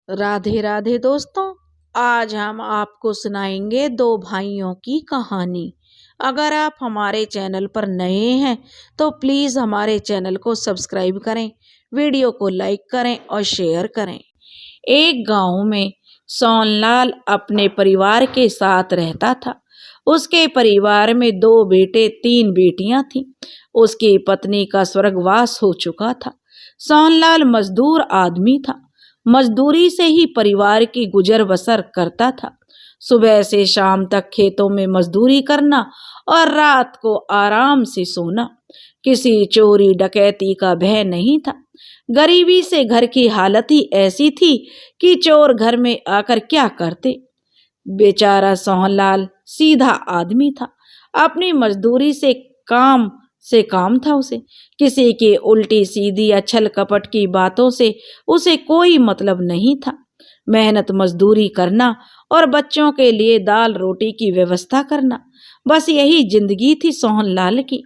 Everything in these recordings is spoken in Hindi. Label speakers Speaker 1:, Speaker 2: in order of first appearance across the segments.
Speaker 1: राधे राधे दोस्तों। आज हम आपको सुनाएंगे दो भाइयों की कहानी। अगर आप हमारे चैनल पर नए हैं तो प्लीज़ हमारे चैनल को सब्सक्राइब करें, वीडियो को लाइक करें और शेयर करें। एक गांव में सोनलाल अपने परिवार के साथ रहता था। उसके परिवार में 2 बेटे 3 बेटियां थीं। उसकी पत्नी का स्वर्गवास हो चुका था। सोनलाल मजदूर आदमी था। मजदूरी से ही परिवार की गुजर बसर करता था। सुबह से शाम तक खेतों में मजदूरी करना और रात को आराम से सोना। किसी चोरी डकैती का भय नहीं था। गरीबी से घर की हालत ही ऐसी थी कि चोर घर में आकर क्या करते। बेचारा सोहनलाल सीधा आदमी था। अपनी मजदूरी से काम था उसे। किसी के उल्टी सीधी या छल कपट की बातों से उसे कोई मतलब नहीं था। मेहनत मजदूरी करना और बच्चों के लिए दाल रोटी की व्यवस्था करना, बस यही जिंदगी थी सोहनलाल की।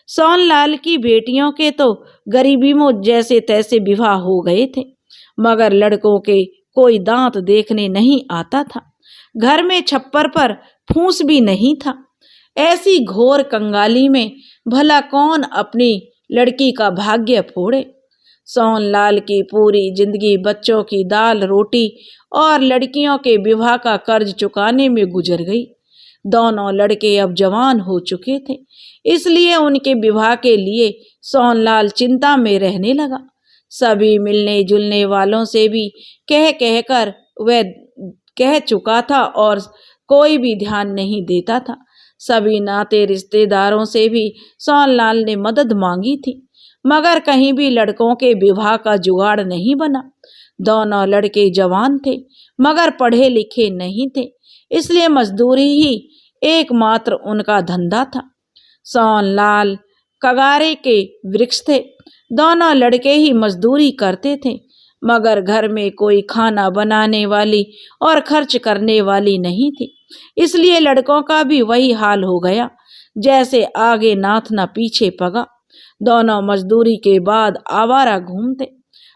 Speaker 1: सोहनलाल की बेटियों के तो गरीबी में जैसे तैसे विवाह हो गए थे, मगर लड़कों के कोई दांत देखने नहीं आता था। घर में छप्पर पर फूस भी नहीं था। ऐसी घोर कंगाली में भला कौन अपनी लड़की का भाग्य फोड़े। सोहनलाल की पूरी जिंदगी बच्चों की दाल रोटी और लड़कियों के विवाह का कर्ज चुकाने में गुजर गई। दोनों लड़के अब जवान हो चुके थे, इसलिए उनके विवाह के लिए सोहनलाल चिंता में रहने लगा। सभी मिलने जुलने वालों से भी कह कहकर वह कह चुका था और कोई भी ध्यान नहीं देता था। सभी नाते रिश्तेदारों से भी सोहनलाल ने मदद मांगी थी, मगर कहीं भी लड़कों के विवाह का जुगाड़ नहीं बना। दोनों लड़के जवान थे मगर पढ़े लिखे नहीं थे, इसलिए मजदूरी ही एकमात्र उनका धंधा था। सोहनलाल कगारे के वृक्ष थे। दोनों लड़के ही मजदूरी करते थे, मगर घर में कोई खाना बनाने वाली और खर्च करने वाली नहीं थी। इसलिए लड़कों का भी वही हाल हो गया, जैसे आगे नाथ न पीछे पगा। दोनों मजदूरी के बाद आवारा घूमते।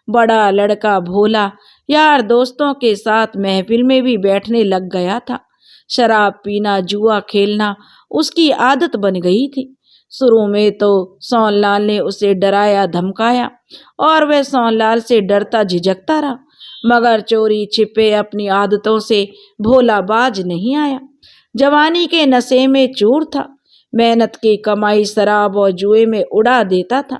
Speaker 1: बड़ा लड़का भोला यार दोस्तों के साथ महफिल में भी बैठने लग गया था। शराब पीना जुआ खेलना उसकी आदत बन गई थी। शुरू में तो सोहनलाल ने उसे डराया धमकाया और वह सोहनलाल से डरता झिझकता रहा, मगर चोरी छिपे अपनी आदतों से भोला बाज नहीं आया। जवानी के नशे में चूर था। मेहनत की कमाई शराब और जुए में उड़ा देता था।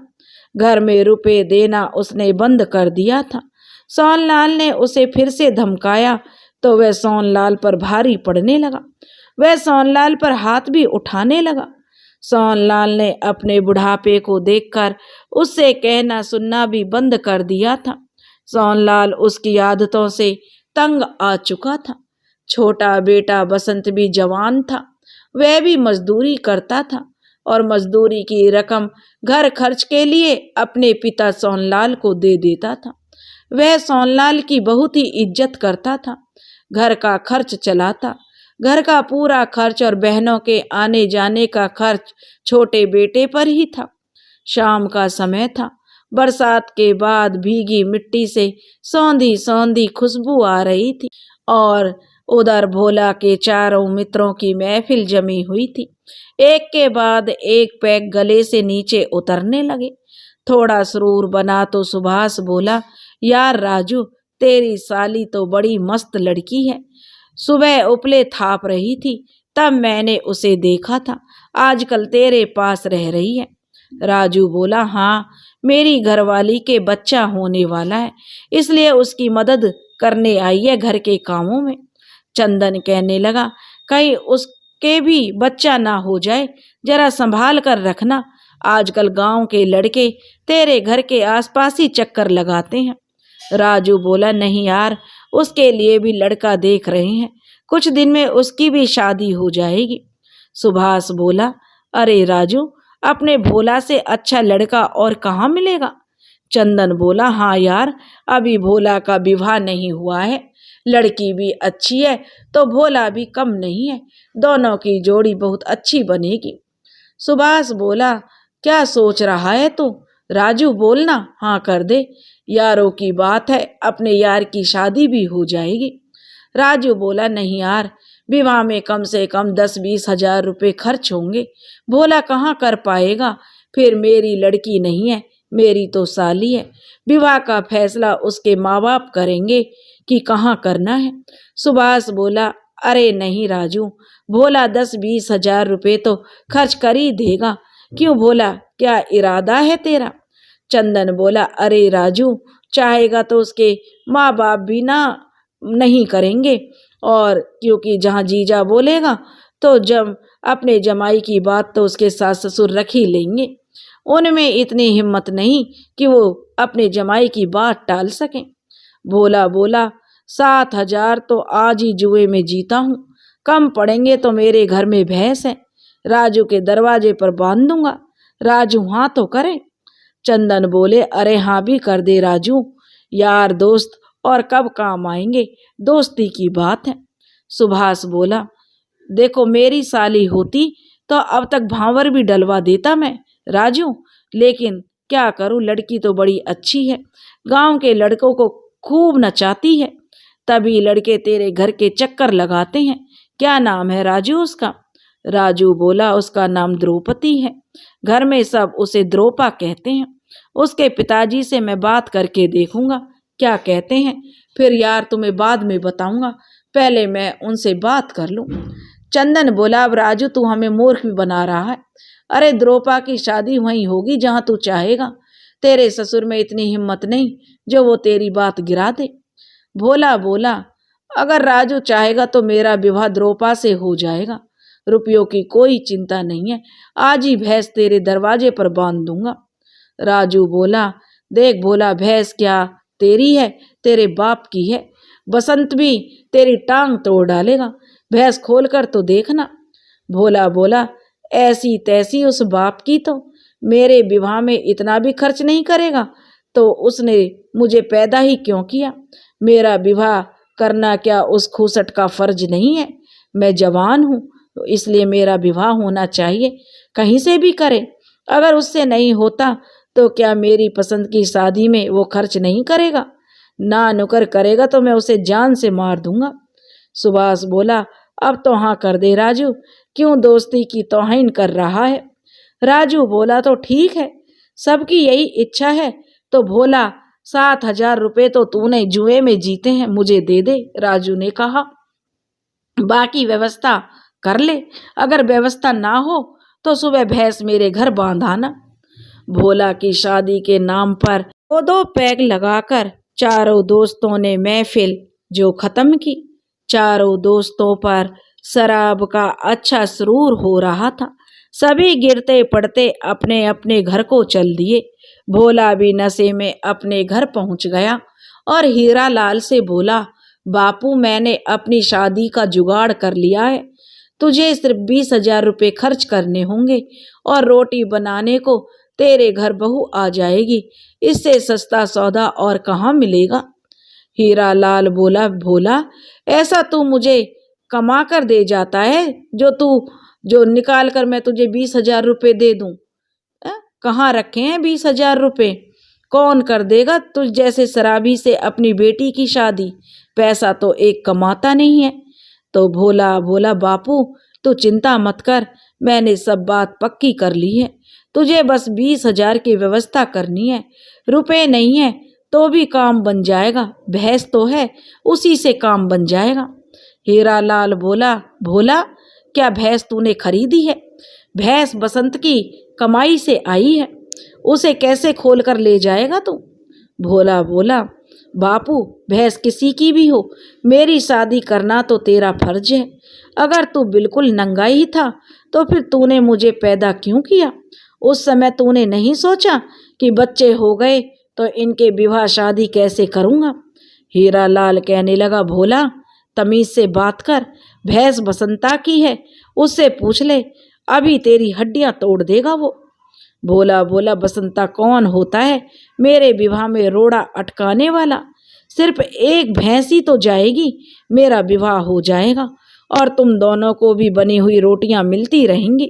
Speaker 1: घर में रुपए देना उसने बंद कर दिया था। सोहनलाल ने उसे फिर से धमकाया तो वह सोहनलाल पर भारी पड़ने लगा। वह सोहनलाल पर हाथ भी उठाने लगा। सोहनलाल ने अपने बुढ़ापे को देखकर उससे कहना सुनना भी बंद कर दिया था। सोहनलाल उसकी आदतों से तंग आ चुका था। छोटा बेटा बसंत भी जवान था। वह भी मजदूरी करता था और मजदूरी की रकम घर खर्च के लिए अपने पिता सोहनलाल को दे देता था। वह सोहनलाल की बहुत ही इज्जत करता था। घर का खर्च चलाता। घर का पूरा खर्च और बहनों के आने जाने का खर्च छोटे बेटे पर ही था। शाम का समय था। बरसात के बाद भीगी मिट्टी से सौंधी सौंधी खुशबू आ रही थी और उधर भोला के चारों मित्रों की महफिल जमी हुई थी। एक के बाद एक पैक गले से नीचे उतरने लगे। थोड़ा सुरूर बना तो सुभाष बोला, यार राजू, तेरी साली तो बड़ी मस्त लड़की है। सुबह उपले थाप रही थी तब मैंने उसे देखा था। आजकल तेरे पास रह रही है। राजू बोला, हाँ, मेरी घरवाली के बच्चा होने वाला है, इसलिए उसकी मदद करने आई है घर के कामों में। चंदन कहने लगा, कहीं उसके भी बच्चा ना हो जाए, जरा संभाल कर रखना। आजकल गांव के लड़के तेरे घर के आसपास ही चक्कर लगाते हैं। राजू बोला, नहीं यार, उसके लिए भी लड़का देख रहे हैं, कुछ दिन में उसकी भी शादी हो जाएगी। सुभाष बोला, अरे राजू, अपने भोला से अच्छा लड़का और कहाँ मिलेगा। चंदन बोला, हाँ यार, अभी भोला का विवाह नहीं हुआ है। लड़की भी अच्छी है तो भोला भी कम नहीं है। दोनों की जोड़ी बहुत अच्छी बनेगी। सुभाष बोला, क्या सोच रहा है तू? राजू बोलना हाँ कर दे। यारों की बात है, अपने यार की शादी भी हो जाएगी। राजू बोला, नहीं यार, विवाह में कम से कम 10-20 हजार रुपये खर्च होंगे। भोला, कहाँ कर पाएगा, फिर मेरी लड़की नहीं है, मेरी तो साली है। विवाह का फैसला उसके माँ बाप करेंगे कि कहाँ करना है। सुभाष बोला, अरे नहीं राजू, भोला 10-20 हजार रुपये तो खर्च कर ही देगा। क्यों भोला, क्या इरादा है तेरा? चंदन बोला, अरे राजू, चाहेगा तो उसके माँ बाप भी ना नहीं करेंगे, और क्योंकि जहाँ जीजा बोलेगा तो जब अपने जमाई की बात तो उसके सास ससुर रख ही लेंगे। उनमें इतनी हिम्मत नहीं कि वो अपने जमाई की बात टाल सकें। भोला बोला, 7 हजार तो आज ही जुए में जीता हूँ, कम पड़ेंगे तो मेरे घर में भैंस है, राजू के दरवाजे पर बांध दूंगा। राजू हाँ तो करे। चंदन बोले, अरे हाँ भी कर दे राजू, यार दोस्त और कब काम आएंगे, दोस्ती की बात है। सुभाष बोला, देखो मेरी साली होती तो अब तक भांवर भी डलवा देता मैं राजू, लेकिन क्या करूं, लड़की तो बड़ी अच्छी है, गांव के लड़कों को खूब नचाती है, तभी लड़के तेरे घर के चक्कर लगाते हैं। क्या नाम है राजू उसका? राजू बोला, उसका नाम द्रौपदी है, घर में सब उसे द्रोपा कहते हैं। उसके पिताजी से मैं बात करके देखूंगा क्या कहते हैं, फिर यार तुम्हें बाद में बताऊंगा, पहले मैं उनसे बात कर लूं। चंदन बोला, अब राजू तू हमें मूर्ख भी बना रहा है। अरे द्रोपा की शादी वहीं होगी जहां तू चाहेगा, तेरे ससुर में इतनी हिम्मत नहीं जो वो तेरी बात गिरा दे। भोला बोला, अगर राजू चाहेगा तो मेरा विवाह द्रोपा से हो जाएगा, रुपयों की कोई चिंता नहीं है, आज ही भैंस तेरे दरवाजे पर बांध दूंगा। राजू बोला, देख भोला, भैंस क्या तेरी है, तेरे बाप की है, बसंत भी तेरी टांग तोड़ डालेगा, भैंस खोल कर तो देखना। भोला बोला, ऐसी तैसी उस बाप की तो मेरे विवाह में इतना भी खर्च नहीं करेगा, तो उसने मुझे पैदा ही क्यों किया? मेरा विवाह करना क्या उस खूसट का फर्ज नहीं है? मैं जवान हूँ, तो इसलिए मेरा विवाह होना चाहिए, कहीं से भी करे। अगर उससे नहीं होता तो क्या मेरी पसंद की शादी में वो खर्च नहीं करेगा? ना नुकर करेगा तो मैं उसे जान से मार दूंगा। सुभाष बोला, अब तो हाँ कर दे राजू, क्यों दोस्ती की तौहीन कर रहा है? राजू बोला, तो ठीक है, सबकी यही इच्छा है, तो भोला 7 हजार रुपये तो तूने जुए में जीते हैं, मुझे दे दे। राजू ने कहा, बाकी व्यवस्था कर ले, अगर व्यवस्था ना हो तो सुबह भैंस मेरे घर बांधाना। भोला की शादी के नाम पर 2-2 पैग लगाकर चारों दोस्तों ने महफिल जो खत्म की। चारों दोस्तों पर शराब का अच्छा सुरूर हो रहा था, सभी गिरते पड़ते अपने अपने घर को चल दिए। भोला भी नशे में अपने घर पहुंच गया और हीरा लाल से बोला, बापू मैंने अपनी शादी का जुगाड़ कर लिया है, तुझे सिर्फ 20 हजार रुपये खर्च करने होंगे और रोटी बनाने को तेरे घर बहू आ जाएगी, इससे सस्ता सौदा और कहाँ मिलेगा। हीरा लाल बोला, भोला ऐसा तू मुझे कमा कर दे जाता है जो निकाल कर मैं तुझे 20 हजार रुपये दे दूं? कहाँ रखे हैं 20 हजार रुपये? कौन कर देगा तुझ जैसे शराबी से अपनी बेटी की शादी? पैसा तो एक कमाता नहीं है। तो भोला बोला, बापू तू चिंता मत कर, मैंने सब बात पक्की कर ली है, तुझे बस 20 हजार की व्यवस्था करनी है, रुपए नहीं है तो भी काम बन जाएगा, भैंस तो है उसी से काम बन जाएगा। हीरा लाल बोला, भोला क्या भैंस तूने खरीदी है? भैंस बसंत की कमाई से आई है, उसे कैसे खोल कर ले जाएगा तू? भोला बोला, बापू भैंस किसी की भी हो, मेरी शादी करना तो तेरा फर्ज है, अगर तू बिल्कुल नंगा ही था तो फिर तूने मुझे पैदा क्यों किया? उस समय तूने नहीं सोचा कि बच्चे हो गए तो इनके विवाह शादी कैसे करूँगा? हीरा लाल कहने लगा, भोला तमीज से बात कर, भैंस बसंता की है, उससे पूछ ले, अभी तेरी हड्डियां तोड़ देगा वो। भोला बोला, बसंता कौन होता है मेरे विवाह में रोड़ा अटकाने वाला? सिर्फ एक भैंस ही तो जाएगी, मेरा विवाह हो जाएगा और तुम दोनों को भी बनी हुई रोटियां मिलती रहेंगी।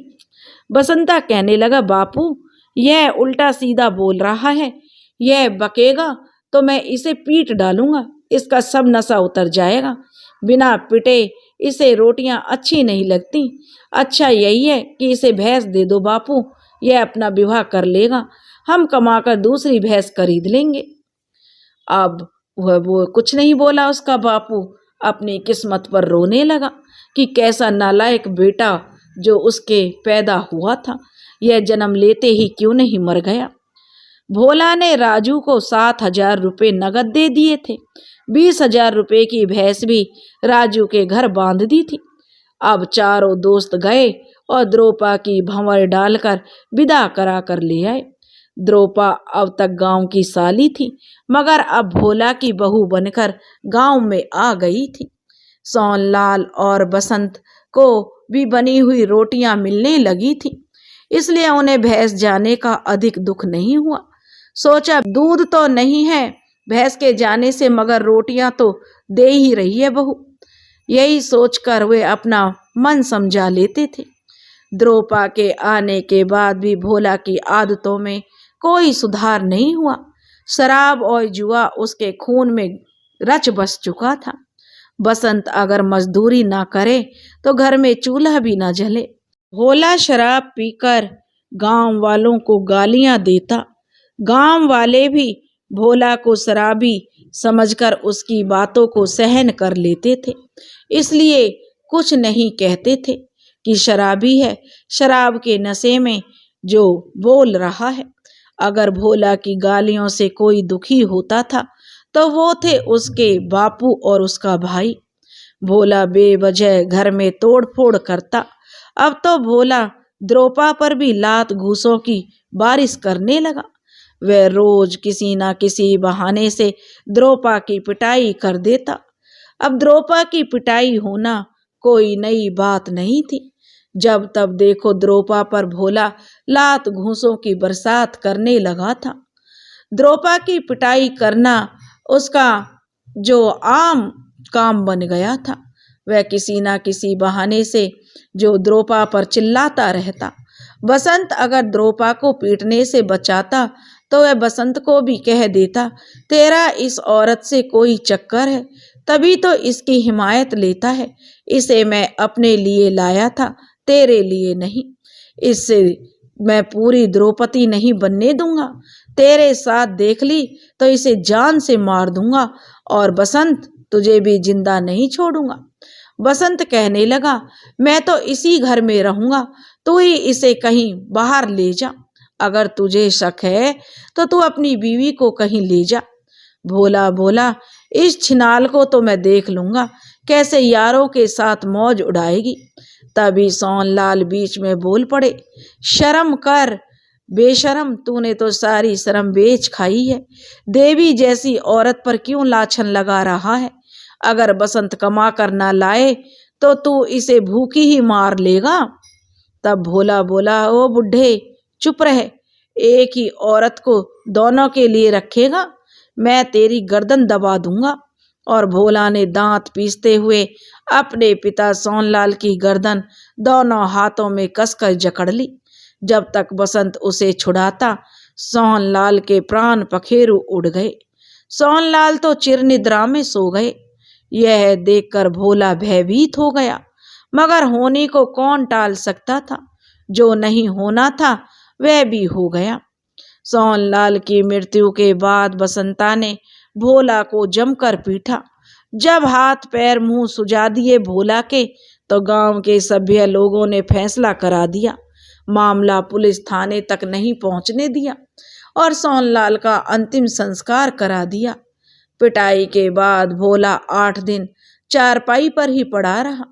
Speaker 1: बसंता कहने लगा, बापू यह उल्टा सीधा बोल रहा है, यह बकेगा तो मैं इसे पीट डालूंगा, इसका सब नशा उतर जाएगा। बिना पिटे इसे रोटियां अच्छी नहीं लगती। अच्छा यही है कि इसे भैंस दे दो बापू, यह अपना विवाह कर लेगा, हम कमाकर दूसरी भैंस खरीद लेंगे। अब वो कुछ नहीं बोला। उसका बापू अपनी किस्मत पर रोने लगा कि कैसा नालायक बेटा जो उसके पैदा हुआ था, यह जन्म लेते ही क्यों नहीं मर गया। भोला ने राजू को 7,000 रुपये नगद दे दिए थे। 20,000 रुपये की भैंस भी राजू के घर बांध दी थी। अब चारों दोस्त गए और द्रोपा की भंवर डालकर विदा करा कर ले आए। द्रोपा अब तक गांव की साली थी, मगर अब भोला की बहू बनकर गांव में आ गई थी। सोनलाल और बसंत को भी बनी हुई रोटियां मिलने लगी थी, इसलिए उन्हें भैंस जाने का अधिक दुख नहीं हुआ। सोचा दूध तो नहीं है भैंस के जाने से, मगर रोटियां तो दे ही रही है बहू। यही सोचकर वे अपना मन समझा लेते थे। द्रोपा के आने के बाद भी भोला की आदतों में कोई सुधार नहीं हुआ। शराब और जुआ उसके खून में रच बस चुका था। बसंत अगर मजदूरी ना करे तो घर में चूल्हा भी ना जले। भोला शराब पीकर गांव वालों को गालियां देता। गांव वाले भी भोला को शराबी समझकर उसकी बातों को सहन कर लेते थे, इसलिए कुछ नहीं कहते थे कि शराबी है, शराब के नशे में जो बोल रहा है। अगर भोला की गालियों से कोई दुखी होता था तो वो थे उसके बापू और उसका भाई। भोला बेवजह घर में तोड़ फोड़ करता। अब तो भोला द्रोपा पर भी लात घूसों की बारिश करने लगा। वह रोज किसी ना किसी बहाने से द्रोपा की पिटाई कर देता। अब द्रोपा की पिटाई होना कोई नई बात नहीं थी। जब तब देखो द्रोपा पर भोला लात घूसों की बरसात करने लगा था। द्रोपा की पिटाई करना उसका जो आम काम बन गया था। वह किसी ना किसी बहाने से जो द्रोपा पर चिल्लाता रहता। बसंत अगर द्रोपा को पीटने से बचाता तो वह बसंत को भी कह देता, तेरा इस औरत से कोई चक्कर है, तभी तो इसकी हिमायत लेता है। इसे मैं अपने लिए लाया था, तेरे लिए नहीं। इससे मैं पूरी द्रौपदी नहीं बनने दूंगा। तेरे साथ देख ली तो इसे जान से मार दूंगा, और बसंत तुझे भी जिंदा नहीं छोड़ूंगा। बसंत कहने लगा, मैं तो इसी घर में रहूंगा, तू ही इसे कहीं बाहर ले जा। अगर तुझे शक है तो तू अपनी बीवी को कहीं ले जा। भोला बोला, इस छिनाल को तो मैं देख लूंगा, कैसे यारों के साथ मौज उड़ाएगी। तभी सोनलाल बीच में बोल पड़े, शर्म कर बेशरम, तूने तो सारी शर्म बेच खाई है। देवी जैसी औरत पर क्यों लाछन लगा रहा है? अगर बसंत कमा कर ना लाए तो तू इसे भूखी ही मार लेगा। तब भोला बोला, ओ बुढ़े चुप रहे, एक ही औरत को दोनों के लिए रखेगा, मैं तेरी गर्दन दबा दूंगा। और भोला ने दांत पीसते हुए अपने पिता सोनलाल की गर्दन दोनों हाथों में कसकर जकड़ ली। जब तक बसंत उसे छुड़ाता, सोनलाल के प्राण पखेरु उड़ गए। सोनलाल तो चिरनिद्रा में सो गए। यह देखकर भोला भयभीत हो गया, मगर होने को कौन टाल सकता था। जो नहीं होना था वह भी हो गया। सोनलाल की मृत्यु के बाद बसंता ने भोला को जमकर पीटा। जब हाथ पैर मुंह सुजा दिए भोला के, तो गांव के सभ्य लोगों ने फैसला करा दिया। मामला पुलिस थाने तक नहीं पहुंचने दिया और सोनलाल का अंतिम संस्कार करा दिया। पिटाई के बाद भोला 8 दिन चारपाई पर ही पड़ा रहा।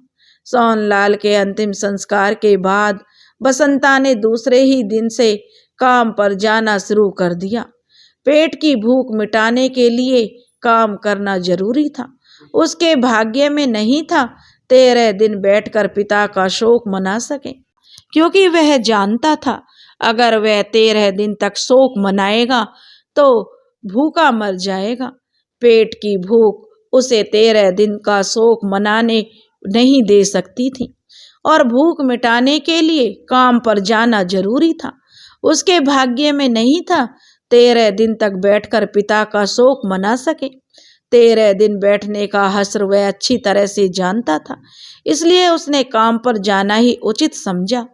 Speaker 1: सोनलाल के अंतिम संस्कार के बाद बसंता ने दूसरे ही दिन से काम पर जाना शुरू कर दिया। पेट की भूख मिटाने के लिए काम करना जरूरी था। उसके भाग्य में नहीं था 13 दिन बैठकर पिता का शोक मना सके, क्योंकि वह जानता था अगर वह 13 दिन तक शोक मनाएगा तो भूखा मर जाएगा। पेट की भूख उसे 13 दिन का शोक मनाने नहीं दे सकती थी, और भूख मिटाने के लिए काम पर जाना जरूरी था। उसके भाग्य में नहीं था 13 दिन तक बैठकर पिता का शोक मना सके। 13 दिन बैठने का हश्र वह अच्छी तरह से जानता था, इसलिए उसने काम पर जाना ही उचित समझा।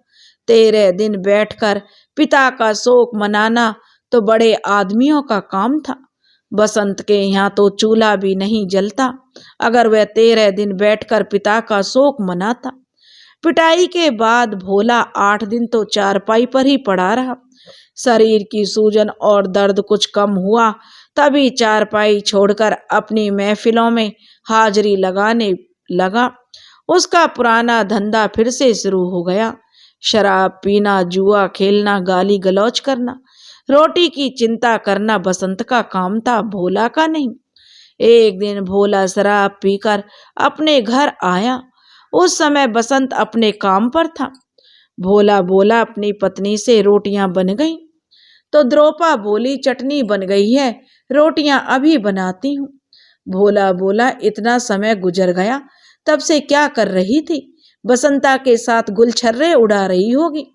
Speaker 1: 13 दिन बैठकर पिता का शोक मनाना तो बड़े आदमियों का काम था। बसंत के यहाँ तो चूल्हा भी नहीं जलता, अगर वह 13 दिन बैठकर पिता का शोक मनाता। पिटाई के बाद भोला 8 दिन तो चारपाई पर ही पड़ा रहा। शरीर की सूजन और दर्द कुछ कम हुआ, तभी चारपाई छोड़कर अपनी महफिलों में हाजिरी लगाने लगा। उसका पुराना धंधा फिर से शुरू हो गया। शराब पीना, जुआ खेलना, गाली गलौज करना, रोटी की चिंता करना बसंत का काम था, भोला का नहीं। एक दिन भोला शराब पीकर अपने घर आया। उस समय बसंत अपने काम पर था। भोला बोला अपनी पत्नी से, रोटियां बन गईं? तो द्रोपा बोली, चटनी बन गई है, रोटियां अभी बनाती हूँ। भोला बोला, इतना समय गुजर गया, तब से क्या कर रही थी? बसंता के साथ गुलछर्रे उड़ा रही होगी।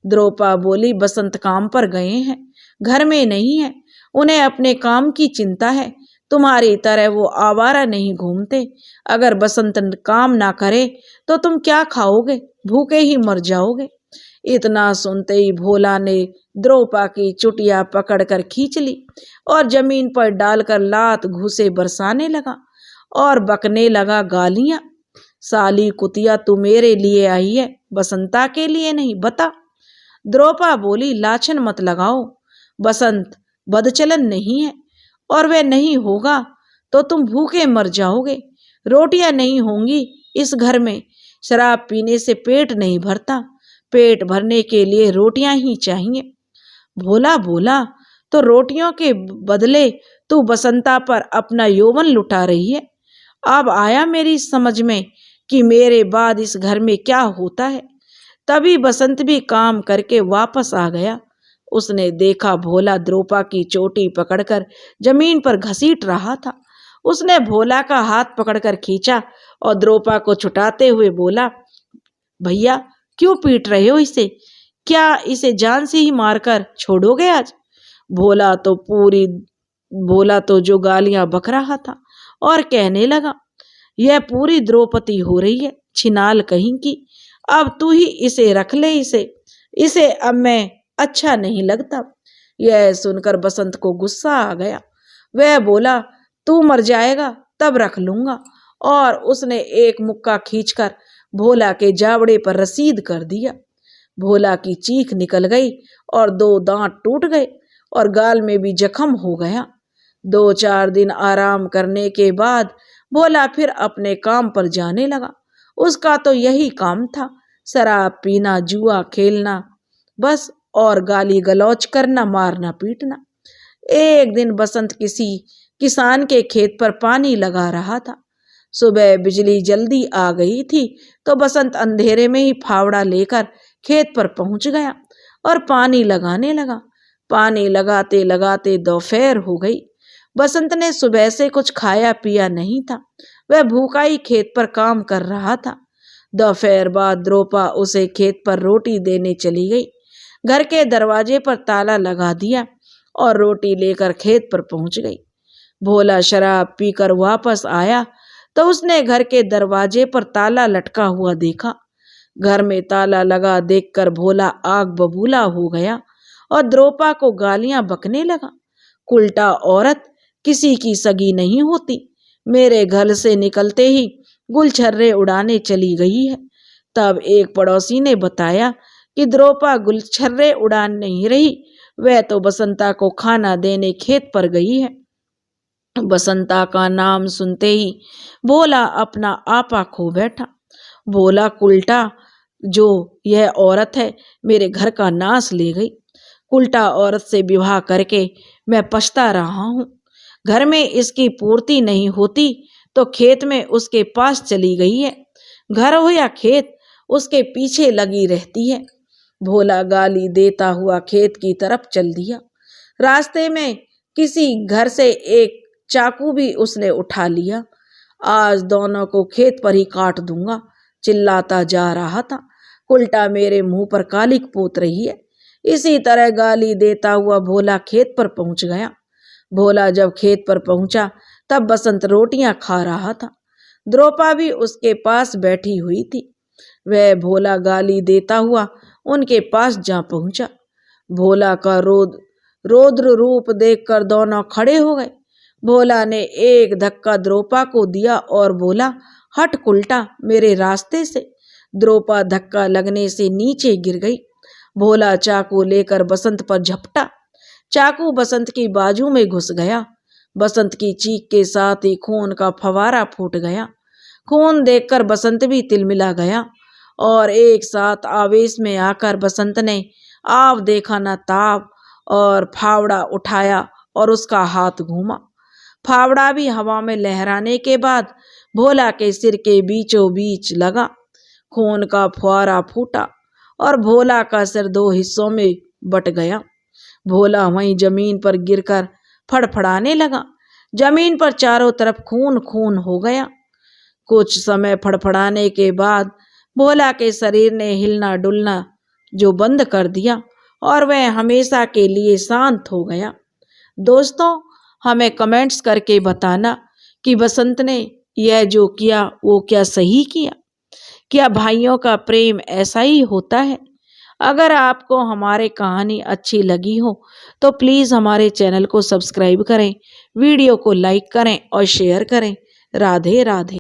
Speaker 1: द्रोपा बोली, बसंत काम पर गए हैं, घर में नहीं है, उन्हें अपने काम की चिंता है, तुम्हारी तरह वो आवारा नहीं घूमते। अगर बसंत काम ना करे तो तुम क्या खाओगे? भूखे ही मर जाओगे। इतना सुनते ही भोला ने द्रोपा की चुटिया पकड़कर खींच ली और जमीन पर डालकर लात घूसे बरसाने लगा और बकने लगा गालियां। साली कुतिया, तू मेरे लिए आई है, बसंता के लिए नहीं, बता। द्रोपा बोली, लाछन मत लगाओ, बसंत बदचलन नहीं है, और वह नहीं होगा तो तुम भूखे मर जाओगे। रोटियां नहीं होंगी इस घर में, शराब पीने से पेट नहीं भरता, पेट भरने के लिए रोटियां ही चाहिए। भोला बोला, तो रोटियों के बदले तू बसंता पर अपना यौवन लुटा रही है। अब आया मेरी समझ में कि मेरे बाद इस घर में क्या होता है। तभी बसंत भी काम करके वापस आ गया। उसने देखा भोला द्रोपा की चोटी पकड़कर जमीन पर घसीट रहा था। उसने भोला का हाथ पकड़कर खींचा और द्रोपा को छुटाते हुए बोला, भैया क्यों पीट रहे हो इसे? क्या इसे जान से ही मारकर छोड़ोगे आज? भोला तो जो गालियां बक रहा था और कहने लगा, यह पूरी द्रौपदी हो रही है, छिनाल कहीं की। अब तू ही इसे रख ले, इसे अब मैं अच्छा नहीं लगता। यह सुनकर बसंत को गुस्सा आ गया। वह बोला, तू मर जाएगा तब रख लूंगा, और उसने एक मुक्का खींचकर भोला के जावड़े पर रसीद कर दिया। भोला की चीख निकल गई और 2 दांत टूट गए और गाल में भी जख्म हो गया। 2-4 दिन आराम करने के बाद भोला फिर अपने काम पर जाने लगा। उसका तो यही काम था, शराब पीना, जुआ खेलना बस, और गाली गलौज करना, मारना पीटना। एक दिन बसंत किसी किसान के खेत पर पानी लगा रहा था। सुबह बिजली जल्दी आ गई थी तो बसंत अंधेरे में ही फावड़ा लेकर खेत पर पहुंच गया और पानी लगाने लगा। पानी लगाते लगाते दोपहर हो गई। बसंत ने सुबह से कुछ खाया पिया नहीं था, वह भूखा ही खेत पर काम कर रहा था। दोपहर बाद द्रोपा उसे खेत पर रोटी देने चली गई। घर के दरवाजे पर ताला लगा दिया और रोटी लेकर खेत पर पहुंच गई। भोला शराब पीकर वापस आया तो उसने घर के दरवाजे पर ताला लटका हुआ देखा। घर में ताला लगा देखकर भोला आग बबूला हो गया और द्रोपा को गालियां बकने लगा। उल्टा औरत किसी की सगी नहीं होती, मेरे घर से निकलते ही गुलछर्रे उड़ाने चली गई है। तब एक पड़ोसी ने बताया कि द्रोपा गुलछर्रे उड़ान नहीं रही, वह तो बसंता को खाना देने खेत पर गई है। बसंता का नाम सुनते ही भोला अपना आपा खो बैठा। भोला, उल्टा जो यह औरत है मेरे घर का नाश ले गई। उल्टा औरत से विवाह करके मैं पछता रहा हूँ। घर में इसकी पूर्ति नहीं होती तो खेत में उसके पास चली गई है, घर हो या खेत उसके पीछे लगी रहती है। भोला गाली देता हुआ खेत की तरफ चल दिया। रास्ते में किसी घर से एक चाकू भी उसने उठा लिया। आज दोनों को खेत पर ही काट दूंगा, चिल्लाता जा रहा था। उल्टा मेरे मुंह पर कालिक पोत रही है। इसी तरह गाली देता हुआ भोला खेत पर पहुंच गया। भोला जब खेत पर पहुंचा तब बसंत रोटियां खा रहा था। द्रौपा भी उसके पास बैठी हुई थी। वह भोला गाली देता हुआ उनके पास जा पहुंचा। भोला का रौद्र रूप देखकर दोनों खड़े हो गए। भोला ने एक धक्का द्रौपा को दिया और बोला, हट उल्टा मेरे रास्ते से। द्रौपा धक्का लगने से नीचे गिर गई। भोला चाकू लेकर बसंत पर झपटा। चाकू बसंत की बाजू में घुस गया। बसंत की चीख के साथ ही खून का फवारा फूट गया। खून देखकर बसंत भी तिलमिला गया और एक साथ आवेश में आकर बसंत ने आव देखा न ताव और फावड़ा उठाया और उसका हाथ घूमा। फावड़ा भी हवा में लहराने के बाद भोला के सिर के बीचों बीच लगा। खून का फुहारा फूटा और भोला का सिर दो हिस्सों में बट गया। भोला वहीं जमीन पर गिरकर फड़फड़ाने लगा। जमीन पर चारों तरफ खून खून हो गया। कुछ समय फड़फड़ाने के बाद भोला के शरीर ने हिलना डुलना जो बंद कर दिया और वह हमेशा के लिए शांत हो गया। दोस्तों, हमें कमेंट्स करके बताना कि बसंत ने यह जो किया वो क्या सही किया? क्या भाइयों का प्रेम ऐसा ही होता है? अगर आपको हमारी कहानी अच्छी लगी हो तो प्लीज़ हमारे चैनल को सब्सक्राइब करें, वीडियो को लाइक करें और शेयर करें। राधे राधे।